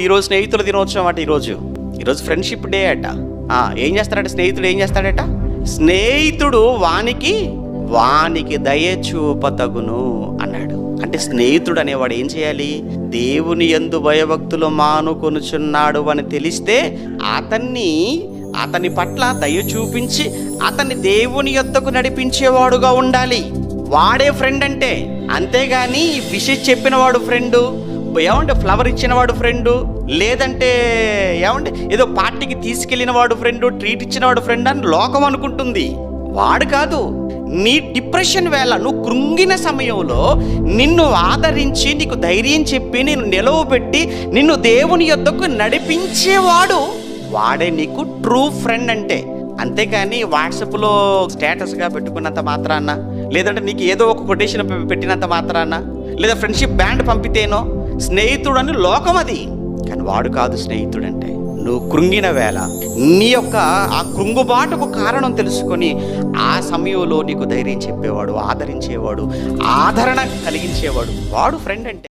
ఈరోజు స్నేహితుల దినోత్సవం అట. ఈరోజు ఫ్రెండ్షిప్ డే అట. ఏం చేస్తాడట స్నేహితుడు? ఏం చేస్తాడట? స్నేహితుడు వానికి దయ చూపతగును అన్నాడు. అంటే స్నేహితుడు అనేవాడు ఏం చేయాలి? దేవుని యందు భయభక్తులు మానుకొనుచున్నాడు అని తెలిస్తే అతని పట్ల దయ చూపించి అతన్ని దేవుని యొద్దకు నడిపించేవాడుగా ఉండాలి. వాడే ఫ్రెండ్ అంటే. అంతేగాని విషయం చెప్పినవాడు ఫ్రెండు, ఫ్లవర్ ఇచ్చినవాడు ఫ్రెండు, లేదంటే ఏదో పార్టీకి తీసుకెళ్ళిన వాడు ఫ్రెండు, ట్రీట్ ఇచ్చినవాడు ఫ్రెండ్ అని లోకం అనుకుంటుంది. వాడు కాదు. నీ డిప్రెషన్ వేళ, నువ్వు కృంగిన సమయంలో నిన్ను ఆదరించి నీకు ధైర్యం చెప్పి నిన్ను నిలవబెట్టి నిన్ను దేవుని యొద్దకు నడిపించేవాడు వాడే నీకు ట్రూ ఫ్రెండ్ అంటే. అంతేకాని వాట్సాప్లో స్టేటస్గా పెట్టుకున్నంత మాత్రాన, లేదంటే నీకు ఏదో ఒక కొటేషన్ పెట్టినంత మాత్రాన, లేదా ఫ్రెండ్షిప్ బ్యాండ్ పంపితేనో స్నేహితుడు అని లోకం అది. కానీ వాడు కాదు స్నేహితుడు అంటే. నువ్వు కృంగిన వేళ నీ యొక్క ఆ కృంగుబాటుకు కారణం తెలుసుకొని ఆ సమయంలో నీకు ధైర్యం చెప్పేవాడు, ఆదరించేవాడు, ఆదరణ కలిగించేవాడు వాడు ఫ్రెండ్ అంటే.